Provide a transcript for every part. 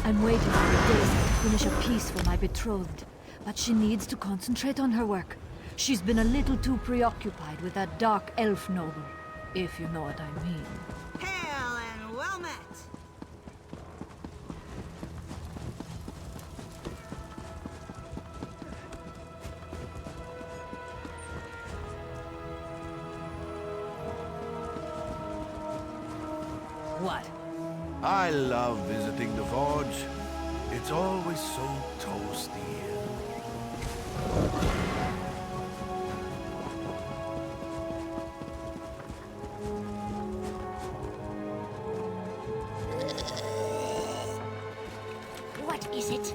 I'm waiting for a day to finish a piece for my betrothed, but she needs to concentrate on her work. She's been a little too preoccupied with that dark elf noble, if you know what I mean. Hail and well met! What? I love visiting the forge. It's always so toasty. What is it?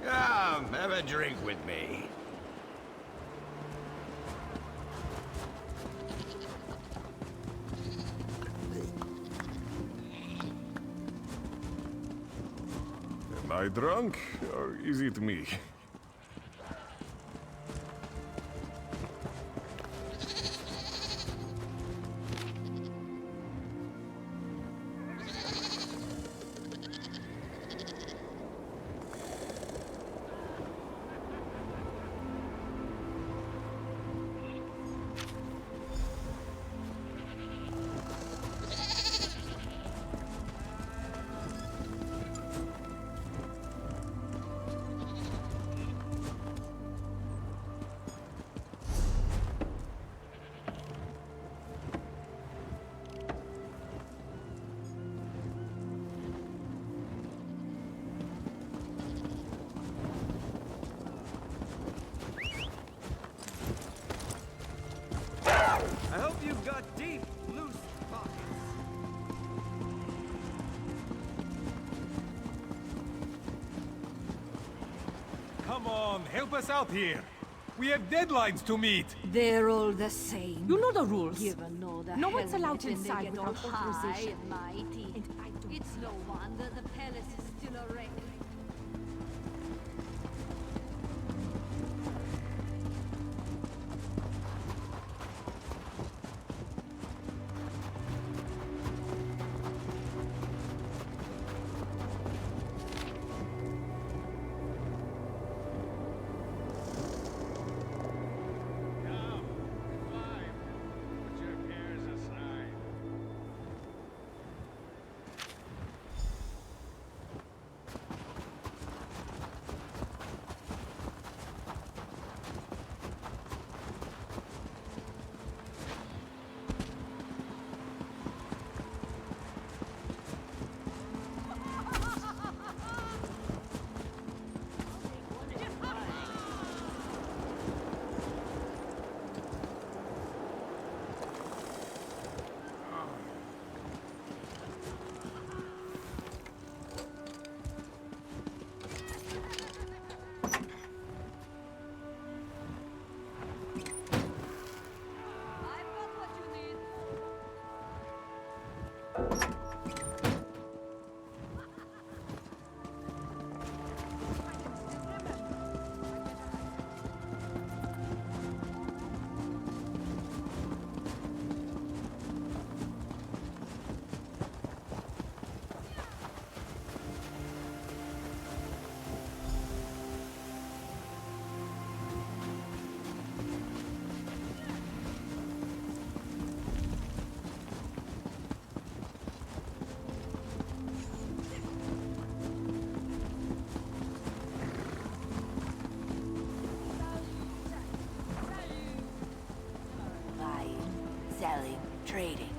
Come, have a drink with me. Am I drunk, or is it me? I hope you've got deep, loose pockets. Come on, help us out here. We have deadlines to meet. They're all the same. You know the rules. Given no the No one's helmet allowed and they inside get without all high authorization. and mighty. And I don't. It's no wonder the palace is still a wreck. Put your cares aside. trading.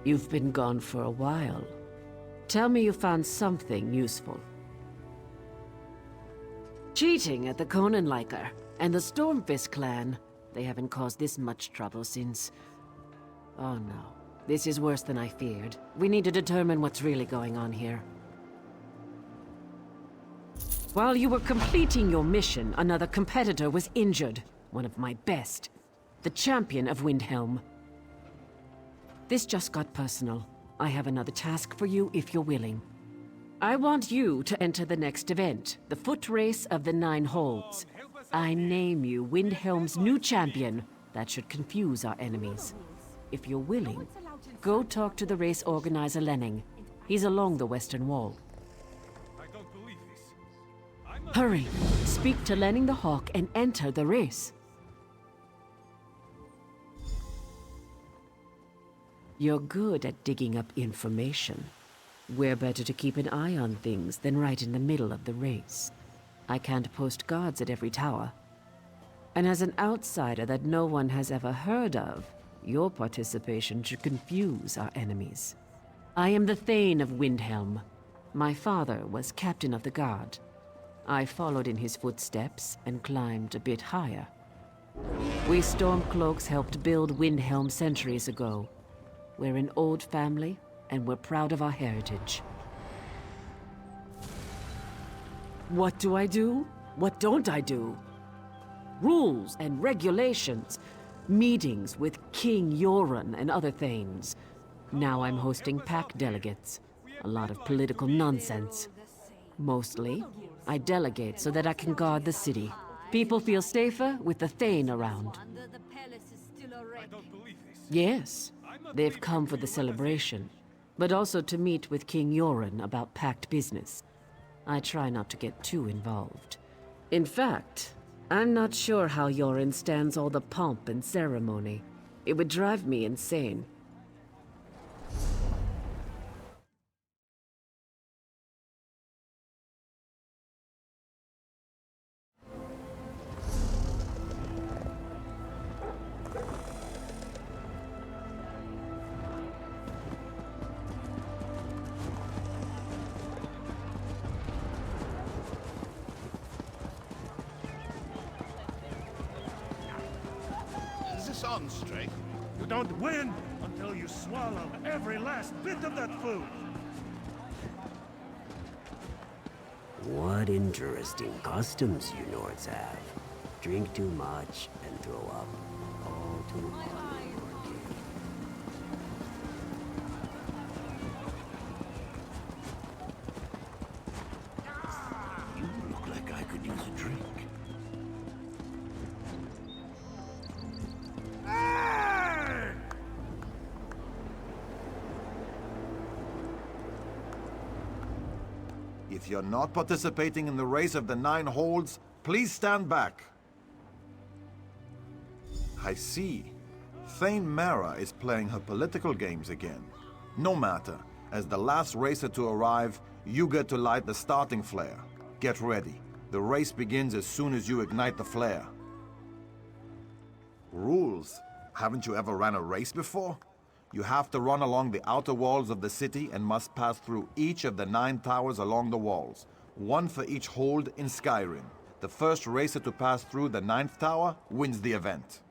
You've been gone for a while. Tell me you found something useful. Cheating at the Conanliker and the Stormfist clan. They haven't caused this much trouble since... Oh no. This is worse than I feared. We need to determine what's really going on here. While you were completing your mission, another competitor was injured. One of my best. The champion of Windhelm. This just got personal. I have another task for you if you're willing. I want you to enter the next event, the foot race of the 9 Holds. I name you Windhelm's new champion. That should confuse our enemies. If you're willing, go talk to the race organizer Lenning. He's along the western wall. I don't believe this. Hurry! Speak to Lenning the Hawk and enter the race. You're good at digging up information. We're better to keep an eye on things than right in the middle of the race. I can't post guards at every tower. And as an outsider that no one has ever heard of, your participation should confuse our enemies. I am the Thane of Windhelm. My father was captain of the guard. I followed in his footsteps and climbed a bit higher. We Stormcloaks helped build Windhelm centuries ago. We're an old family, and we're proud of our heritage. What do I do? What don't I do? Rules and regulations. Meetings with King Yoren and other Thanes. Now I'm hosting pack delegates. A lot of political nonsense. Mostly, I delegate so that I can guard the city. People feel safer with the Thane around. I don't believe this. Yes, they've come for the celebration, but also to meet with King Yoren about packed business. I try not to get too involved. In fact, I'm not sure how Yoren stands all the pomp and ceremony. It would drive me insane. Is this on straight? You don't win until you swallow every last bit of that food. What interesting customs you Nords have. Drink too much and throw up. All too common in your game. You look like I could use a drink. If you're not participating in the race of the 9 Holds, please stand back. I see. Thane Mara is playing her political games again. No matter. As the last racer to arrive, you get to light the starting flare. Get ready. The race begins as soon as you ignite the flare. Rules. Haven't you ever ran a race before? You have to run along the outer walls of the city and must pass through each of the 9 towers along the walls. 1 for each hold in Skyrim. The first racer to pass through the 9th tower wins the event.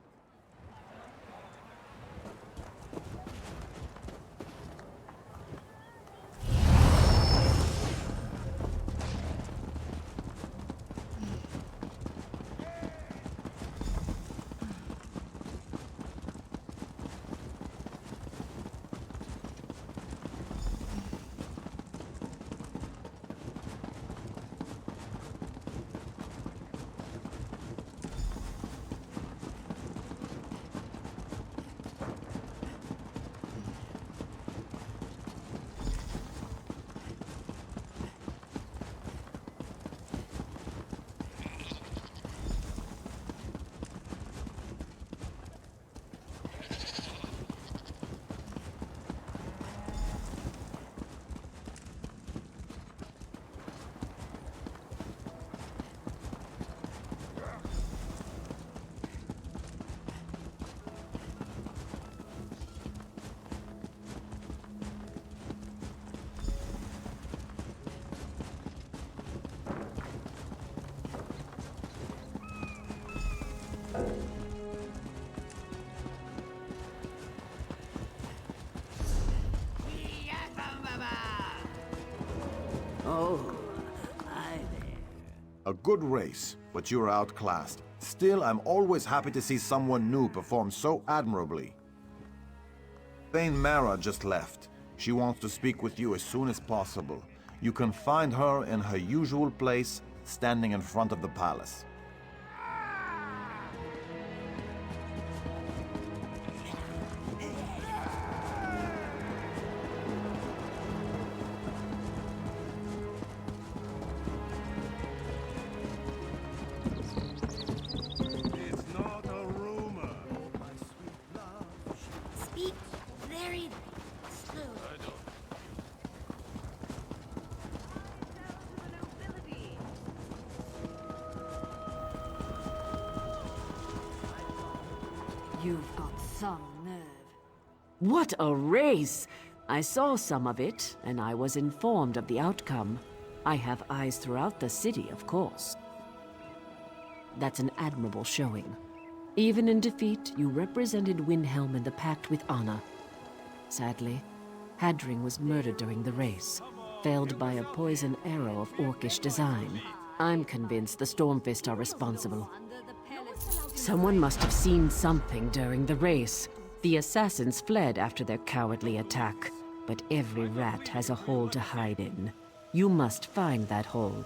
Oh, hi there. A good race, but you are outclassed. Still, I'm always happy to see someone new perform so admirably. Thane Mara just left. She wants to speak with you as soon as possible. You can find her in her usual place, standing in front of the palace. It's not a rumor. Speak very slow. You've got some nerve. What a race! I saw some of it, and I was informed of the outcome. I have eyes throughout the city, of course. That's an admirable showing. Even in defeat, you represented Windhelm and the Pact with honor. Sadly, Hadring was murdered during the race, felled by a poison arrow of orcish design. I'm convinced the Stormfist are responsible. Someone must have seen something during the race. The assassins fled after their cowardly attack, but every rat has a hole to hide in. You must find that hole.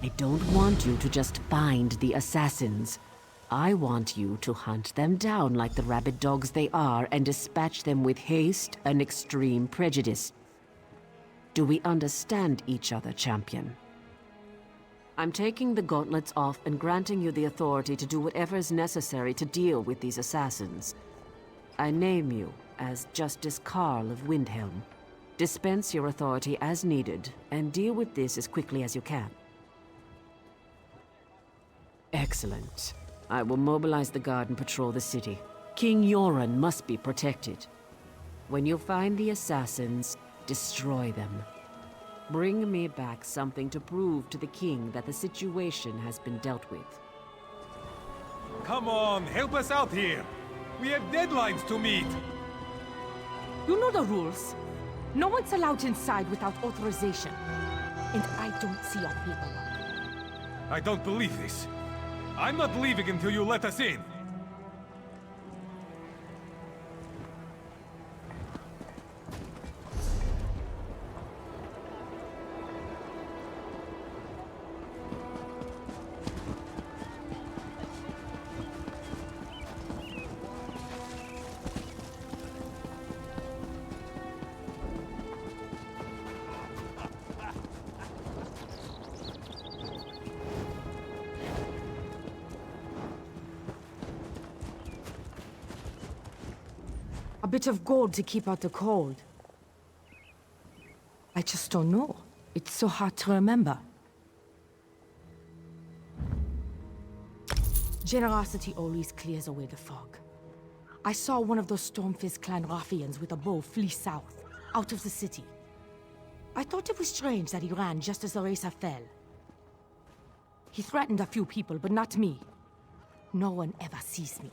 I don't want you to just find the assassins. I want you to hunt them down like the rabid dogs they are and dispatch them with haste and extreme prejudice. Do we understand each other, champion? I'm taking the gauntlets off and granting you the authority to do whatever is necessary to deal with these assassins. I name you as Justice Karl of Windhelm. Dispense your authority as needed, and deal with this as quickly as you can. Excellent. I will mobilize the guard and patrol the city. King Yoren must be protected. When you find the assassins, destroy them. Bring me back something to prove to the king that the situation has been dealt with. Come on, help us out here. We have deadlines to meet. You know the rules. No one's allowed inside without authorization. And I don't see your paperwork. I don't believe this. I'm not leaving until you let us in. A bit of gold to keep out the cold. I just don't know. It's so hard to remember. Generosity always clears away the fog. I saw one of those Stormfist clan ruffians with a bow flee south, out of the city. I thought it was strange that he ran just as the racer fell. He threatened a few people, but not me. No one ever sees me.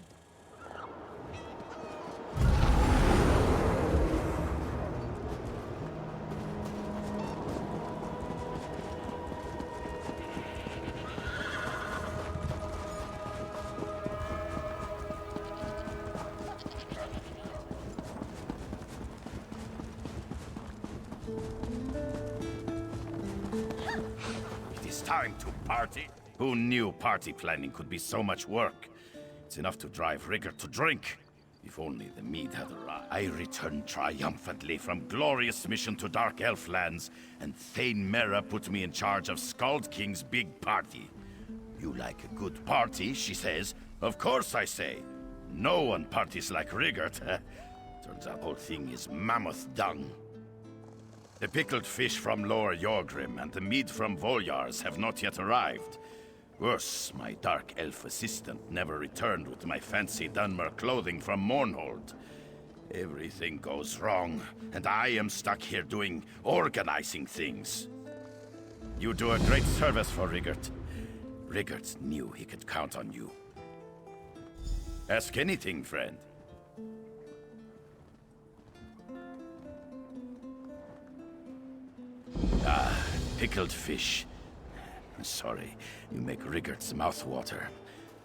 It is time to party. Who knew party planning could be so much work? It's enough to drive Rigger to drink. If only the mead had arrived. I returned triumphantly from glorious mission to Dark Elf lands, and Thane Mera put me in charge of Skald King's big party. You like a good party, she says. Of course I say. No one parties like Riggert. Turns out the whole thing is mammoth dung. The pickled fish from Lower Jorgrim and the mead from Voljars have not yet arrived. Worse, my dark elf assistant never returned with my fancy Dunmer clothing from Mournhold. Everything goes wrong, and I am stuck here doing organizing things. You do a great service for Riggert. Riggert knew he could count on you. Ask anything, friend. Ah, Pickled fish. Sorry, you make Rigart's mouth water.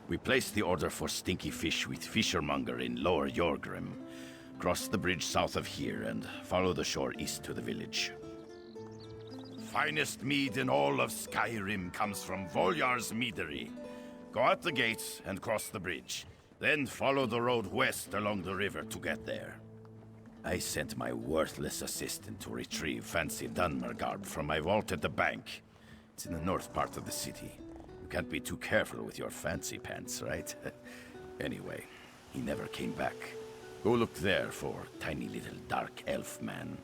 We placed the order for stinky fish with Fishermonger in Lower Yorgrim. Cross the bridge south of here and follow the shore east to the village. Finest mead in all of Skyrim comes from Volyar's Meadery. Go out the gates and cross the bridge. Then follow the road west along the river to get there. I sent my worthless assistant to retrieve fancy Dunmer garb from my vault at the bank. It's in the north part of the city. You can't be too careful with your fancy pants, right? Anyway, he never came back. Go look there for tiny little dark elf man.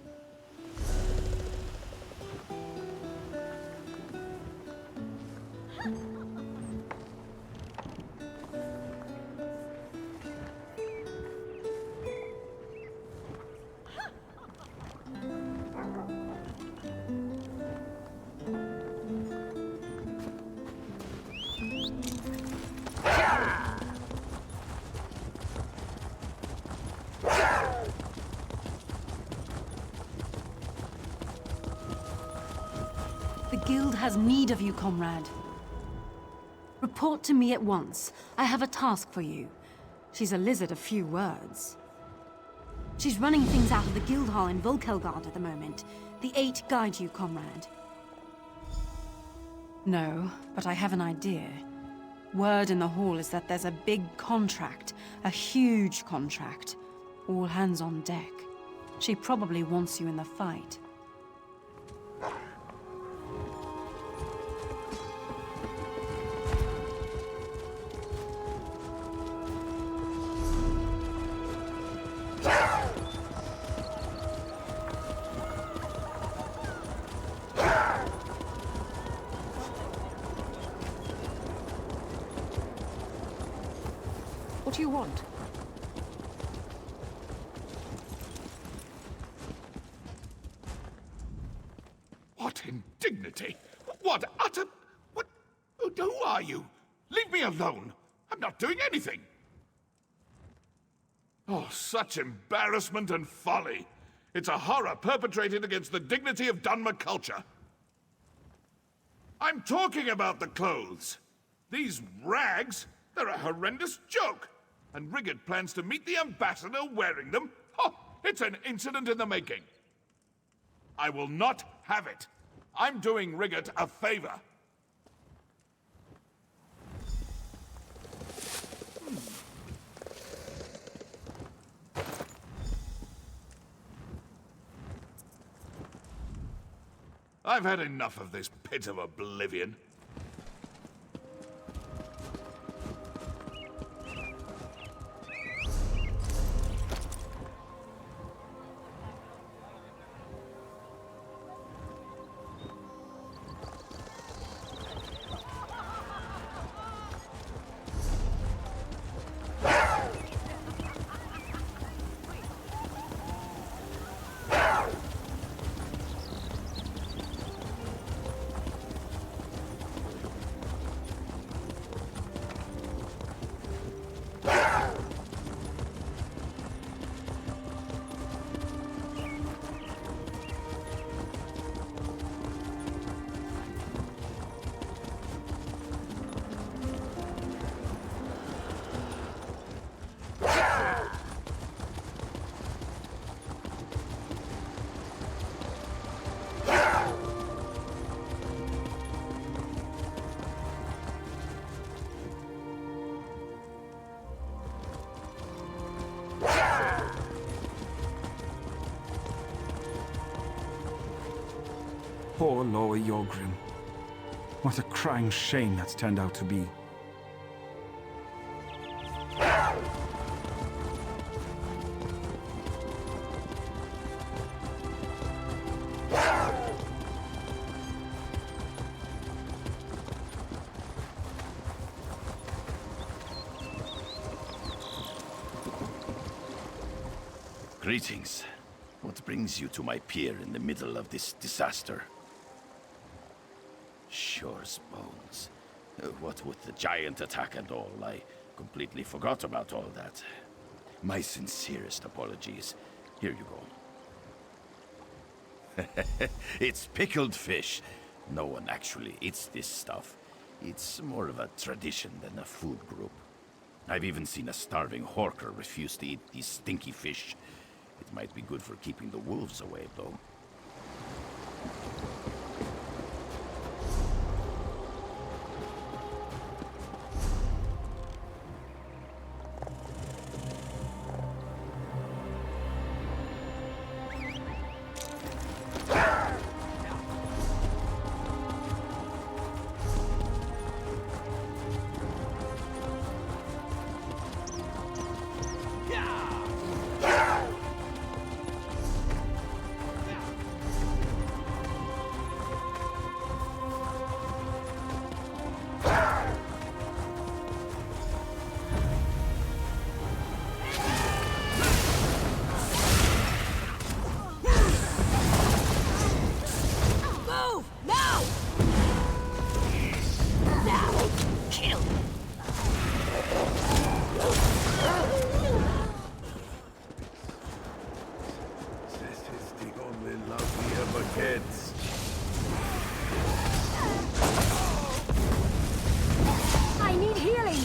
The guild has need of you, comrade. Report to me at once. I have a task for you. She's a lizard of few words. She's running things out of the guild hall in Volkelgard at the moment. The Eight guide you, comrade. No, but I have an idea. Word in the hall is that there's a big contract. A huge contract. All hands on deck. She probably wants you in the fight. What do you want? What indignity! What utter... What... Who are you? Leave me alone! I'm not doing anything! Oh, such embarrassment and folly! It's a horror perpetrated against the dignity of Dunmer culture. I'm talking about the clothes. These rags, they're a horrendous joke. And Rigard plans to meet the ambassador wearing them? Oh, it's an incident in the making. I will not have it. I'm doing Rigard a favor. I've had enough of this pit of oblivion. Poor Lower Yorgrim. What a crying shame that's turned out to be. Greetings. What brings you to my pier in the middle of this disaster? Shore's bones. What with the giant attack and all, I completely forgot about all that. My sincerest apologies. Here you go. It's pickled fish. No one actually eats this stuff. It's more of a tradition than a food group. I've even seen a starving horker refuse to eat these stinky fish. It might be good for keeping the wolves away, though. I need healing!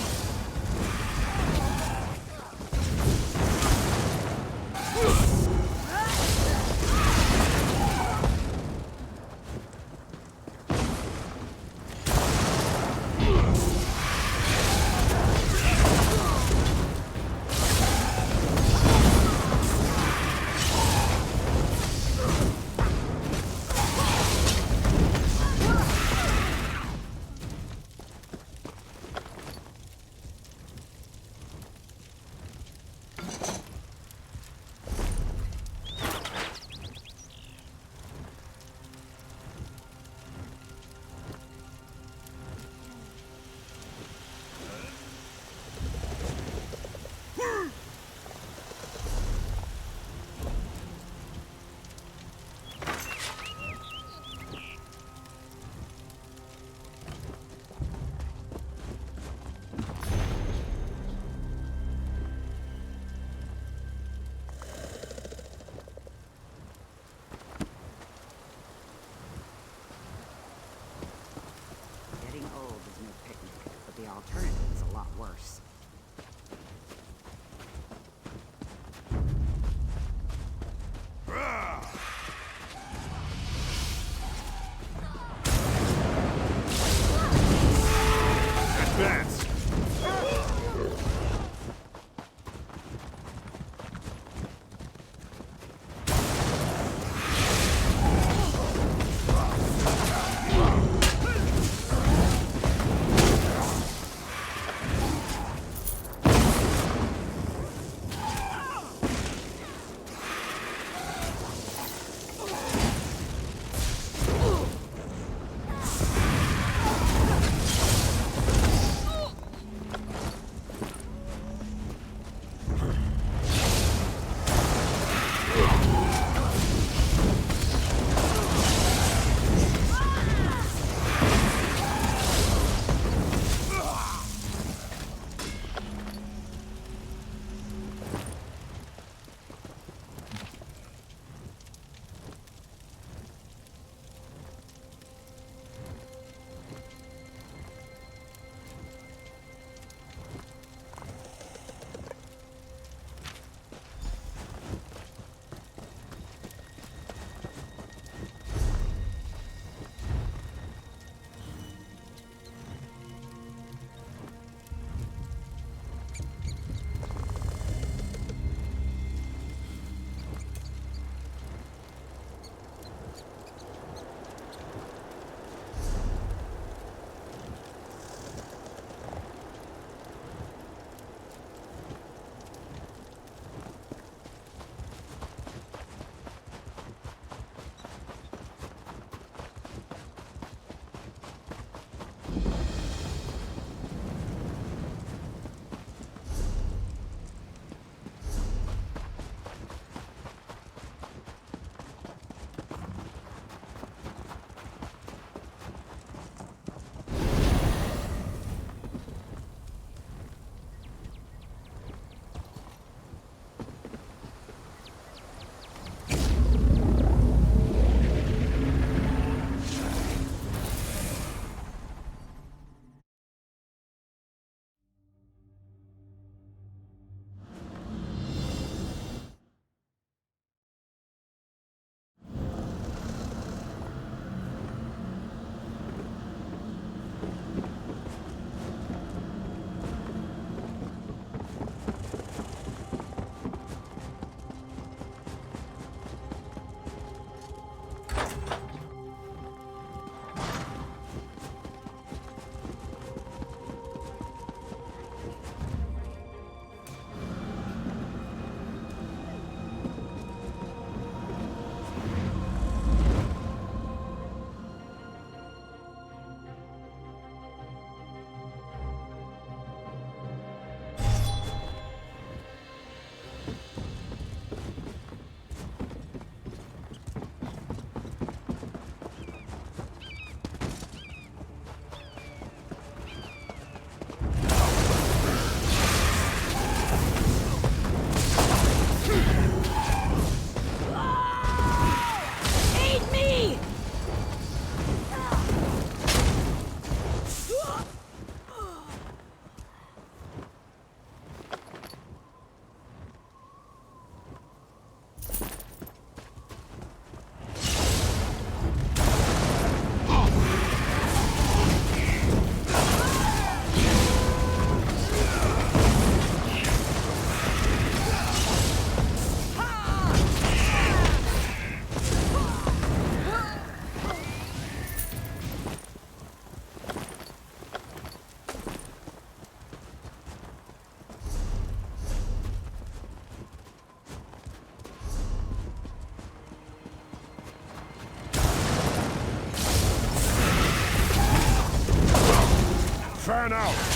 man out!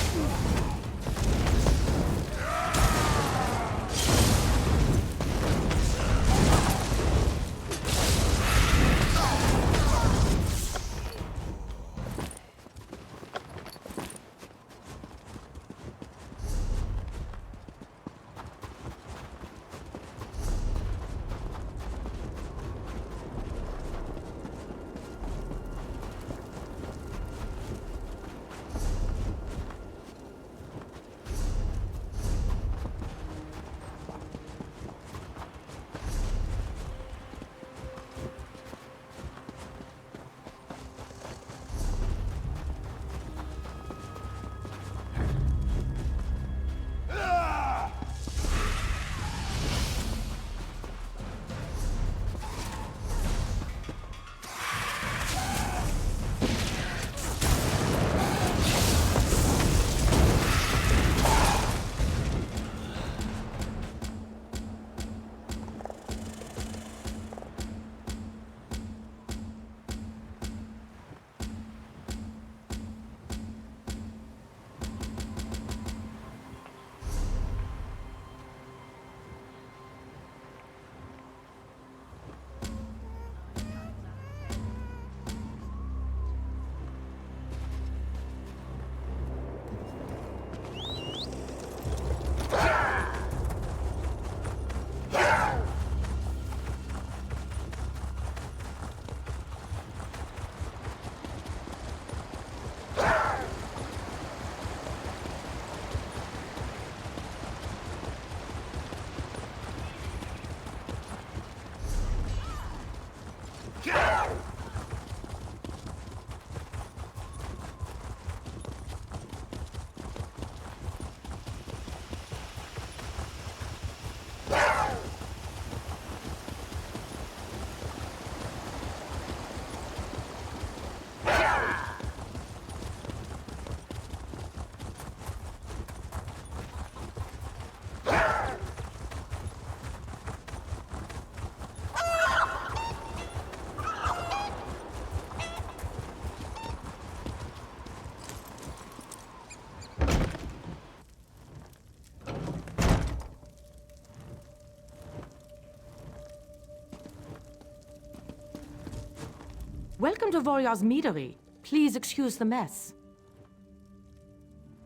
Welcome to Volyar's meadery. Please excuse the mess.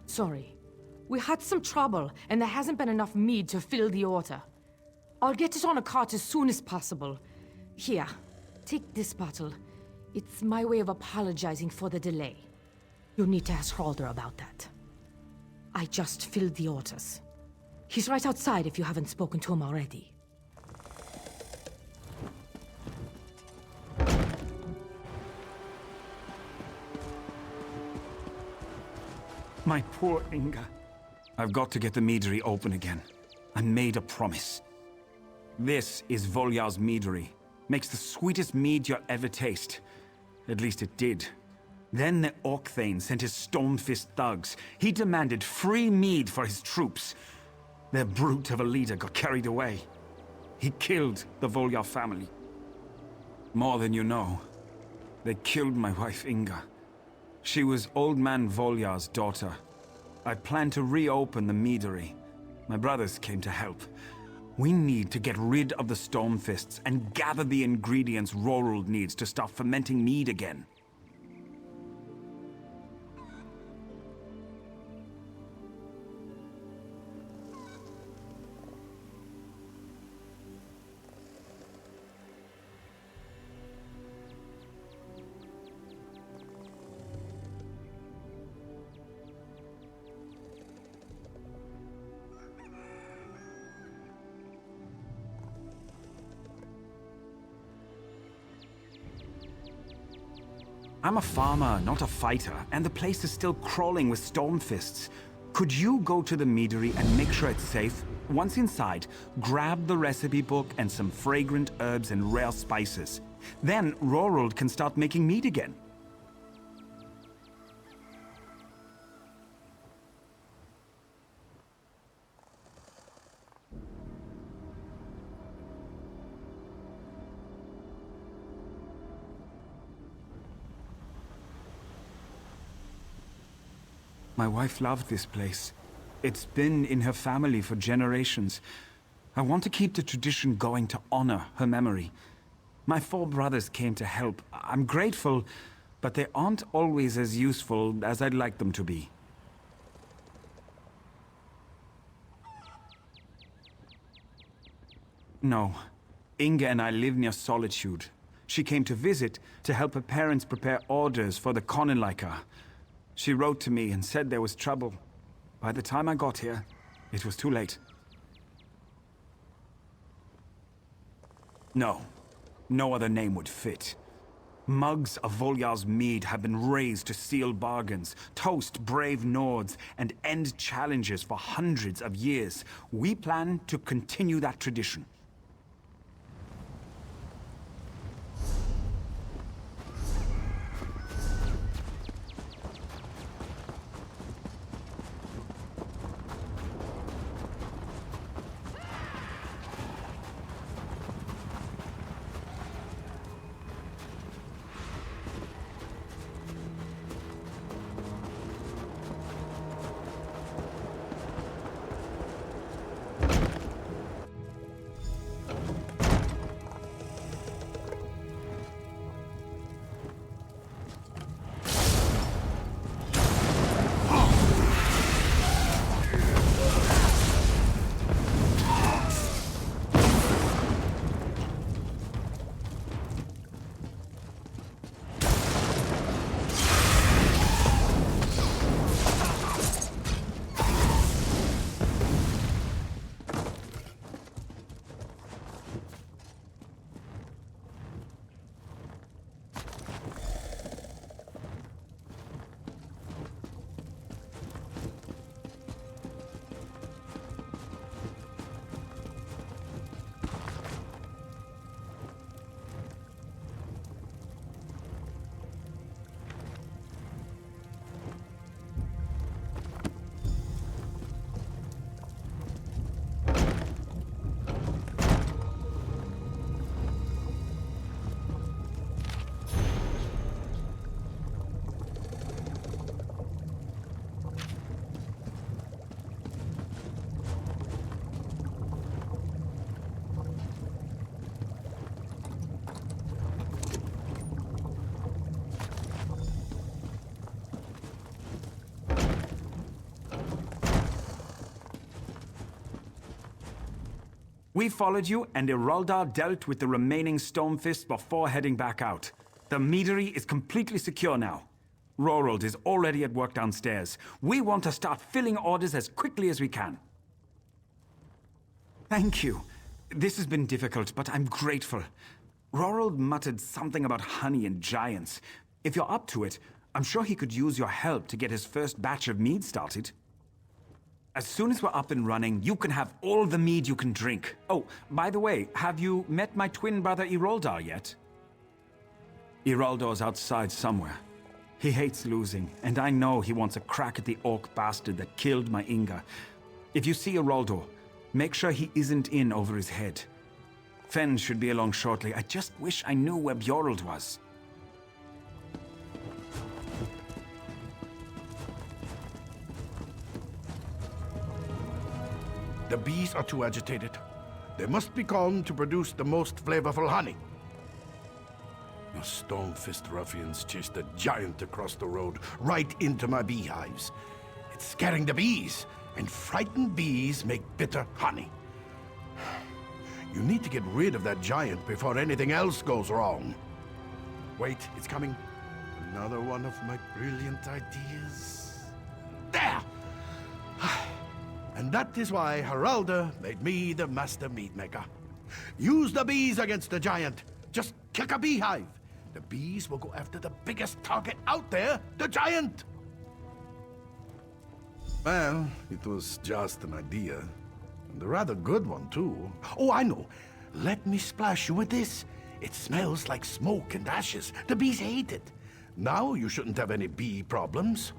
Sorry. We had some trouble, and there hasn't been enough mead to fill the order. I'll get it on a cart as soon as possible. Here, take this bottle. It's my way of apologizing for the delay. You'll need to ask Halder about that. I just filled the orders. He's right outside if you haven't spoken to him already. My poor Inga. I've got to get the meadery open again. I made a promise. This is Volyar's meadery. Makes the sweetest mead you'll ever taste. At least it did. Then the Orcthane sent his Stormfist thugs. He demanded free mead for his troops. Their brute of a leader got carried away. He killed the Volyar family. More than you know. They killed my wife Inga. She was Old Man Volyar's daughter. I planned to reopen the meadery. My brothers came to help. We need to get rid of the Stormfists and gather the ingredients Rorold needs to start fermenting mead again. I'm a farmer, not a fighter, and the place is still crawling with Stormfists. Could you go to the meadery and make sure it's safe? Once inside, grab the recipe book and some fragrant herbs and rare spices. Then Rorold can start making mead again. My wife loved this place. It's been in her family for generations. I want to keep the tradition going to honor her memory. My 4 brothers came to help. I'm grateful, but they aren't always as useful as I'd like them to be. No. Inga and I live near Solitude. She came to visit to help her parents prepare orders for the Konenlaika. She wrote to me and said there was trouble. By the time I got here, it was too late. No. No other name would fit. Mugs of Voljar's mead have been raised to seal bargains, toast brave Nords, and end challenges for hundreds of years. We plan to continue that tradition. We followed you, and Iraldar dealt with the remaining Stormfists before heading back out. The meadery is completely secure now. Rorold is already at work downstairs. We want to start filling orders as quickly as we can. Thank you. This has been difficult, but I'm grateful. Rorold muttered something about honey and giants. If you're up to it, I'm sure he could use your help to get his first batch of mead started. As soon as we're up and running, you can have all the mead you can drink. Oh, by the way, have you met my twin brother Iroldar yet? Iraldar's outside somewhere. He hates losing, and I know he wants a crack at the orc bastard that killed my Inga. If you see Iraldor, make sure he isn't in over his head. Fen should be along shortly. I just wish I knew where Bjorld was. The bees are too agitated. They must be calmed to produce the most flavorful honey. The Stormfist ruffians chased a giant across the road, right into my beehives. It's scaring the bees, and frightened bees make bitter honey. You need to get rid of that giant before anything else goes wrong. Wait, it's coming. Another one of my brilliant ideas. There! And that is why Haralda made me the master mead maker. Use the bees against the giant. Just kick a beehive. The bees will go after the biggest target out there, the giant. Well, it was just an idea. And a rather good one, too. Oh, I know. Let me splash you with this. It smells like smoke and ashes. The bees hate it. Now you shouldn't have any bee problems.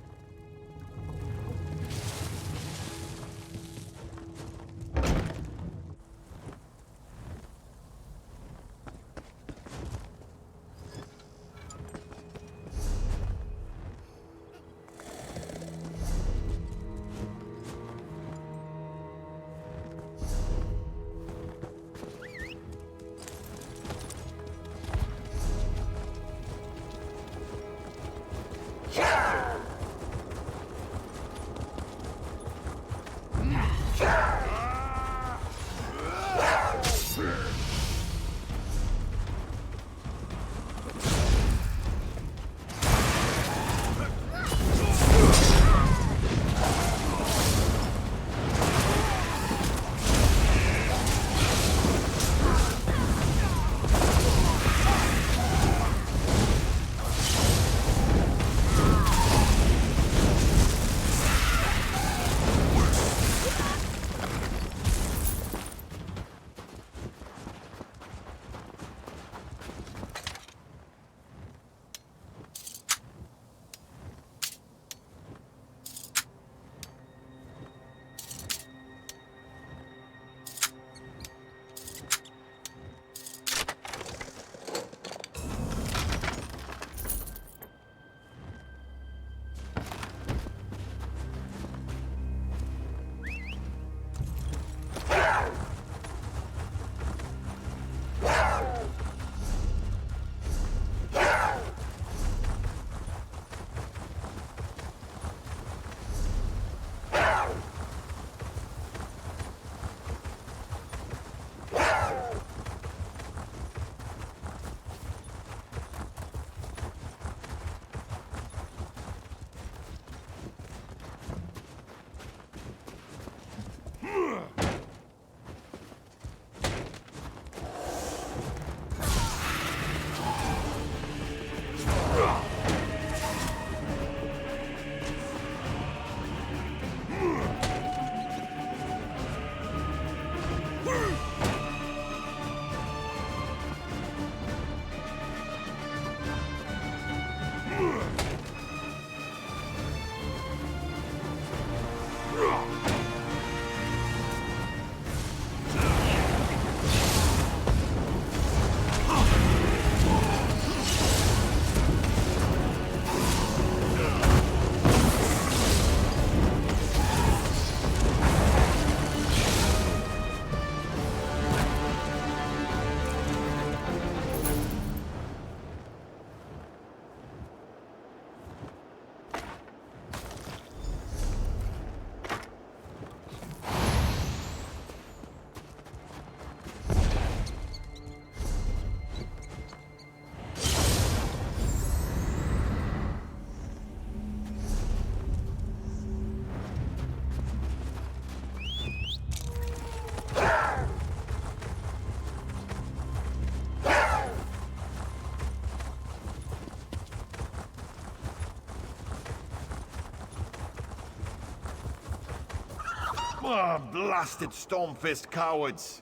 Ah, blasted Stormfist cowards!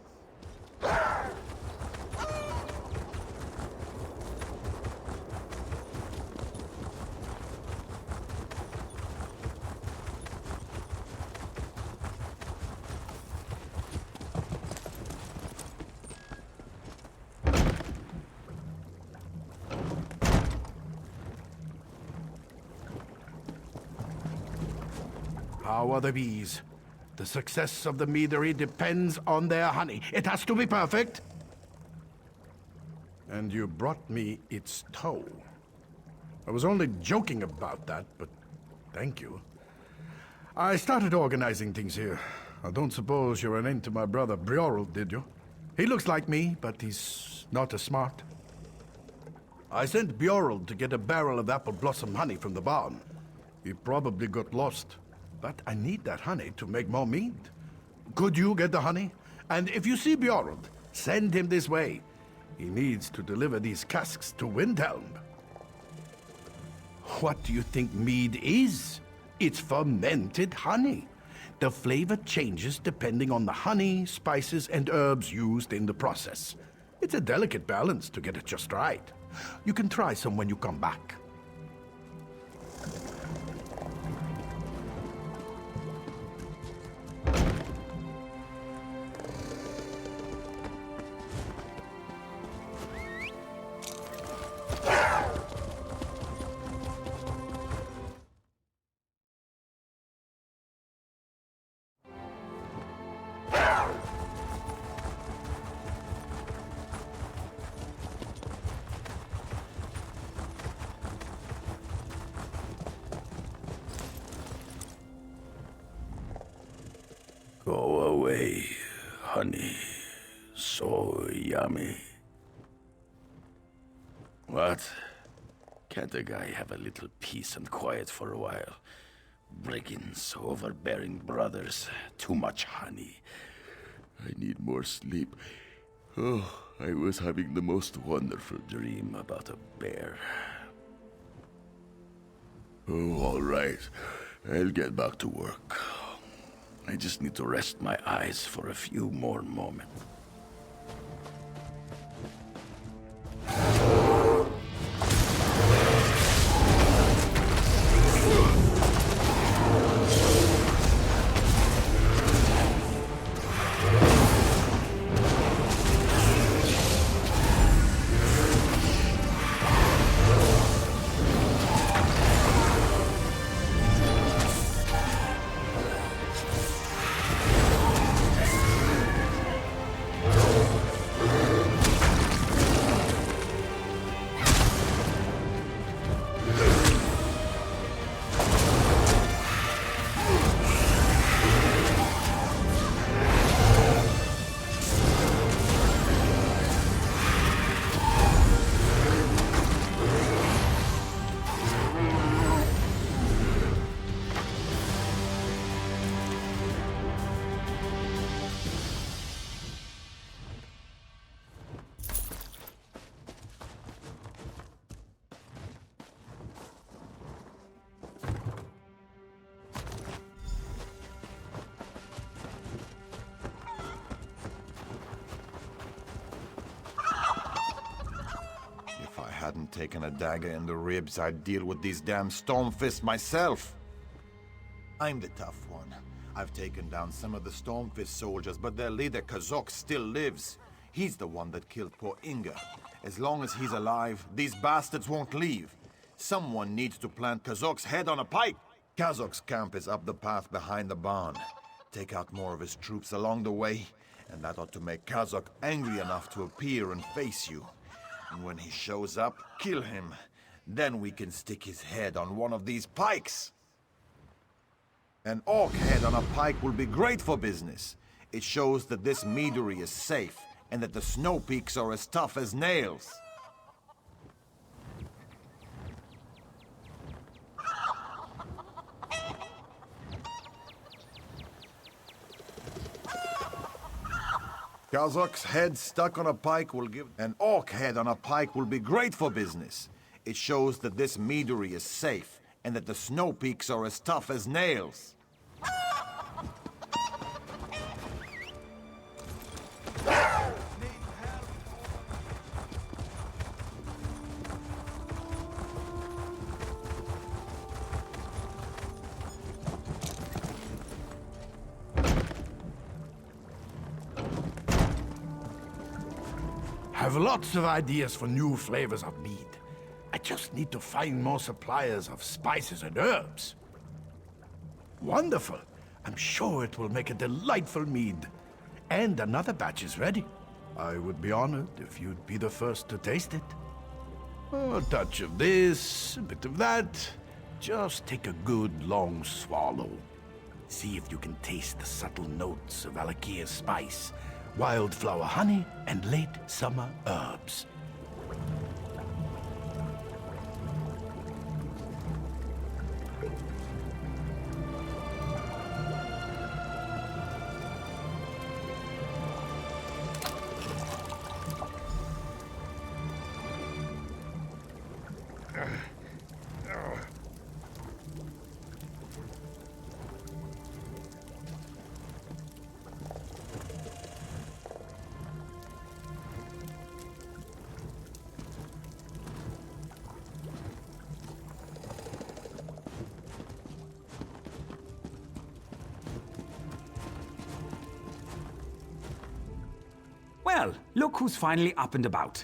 How are the bees? The success of the meadery depends on their honey. It has to be perfect. And you brought me its toe. I was only joking about that, but thank you. I started organizing things here. I don't suppose you ran into my brother Briorel, did you? He looks like me, but he's not as smart. I sent Briorel to get a barrel of apple blossom honey from the barn. He probably got lost. But I need that honey to make more mead. Could you get the honey? And if you see Bjorn, send him this way. He needs to deliver these casks to Windhelm. What do you think mead is? It's fermented honey. The flavor changes depending on the honey, spices, and herbs used in the process. It's a delicate balance to get it just right. You can try some when you come back. Go away, honey. So yummy. What? Can't a guy have a little peace and quiet for a while? Brigands, overbearing brothers, too much honey. I need more sleep. Oh, I was having the most wonderful dream about a bear. Oh, all right. I'll get back to work. I just need to rest my eyes for a few more moments. Hadn't taken a dagger in the ribs, I'd deal with these damn Stormfists myself. I'm the tough one. I've taken down some of the Stormfist soldiers, but their leader, Kazok, still lives. He's the one that killed poor Inga. As long as he's alive, these bastards won't leave. Someone needs to plant Kazok's head on a pike. Kazok's camp is up the path behind the barn. Take out more of his troops along the way, and that ought to make Kazok angry enough to appear and face you. And when he shows up, kill him. Then we can stick his head on one of these pikes. An orc head on a pike will be great for business. It shows that this meadery is safe, and that the snow peaks are as tough as nails. Kazok's head stuck on a pike will give... An orc head on a pike will be great for business. It shows that this meadery is safe, and that the snow peaks are as tough as nails. have lots of ideas for new flavors of mead. I just need to find more suppliers of spices and herbs. Wonderful. I'm sure it will make a delightful mead. And another batch is ready. I would be honored if you'd be the first to taste it. A touch of this, a bit of that. Just take a good long swallow. See if you can taste the subtle notes of Alakia's spice, wildflower honey, and late summer herbs. Well, look who's finally up and about.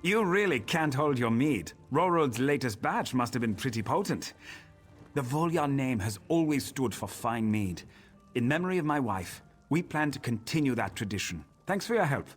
You really can't hold your mead. Rorold's latest batch must have been pretty potent. The Volya name has always stood for fine mead. In memory of my wife, we plan to continue that tradition. Thanks for your help.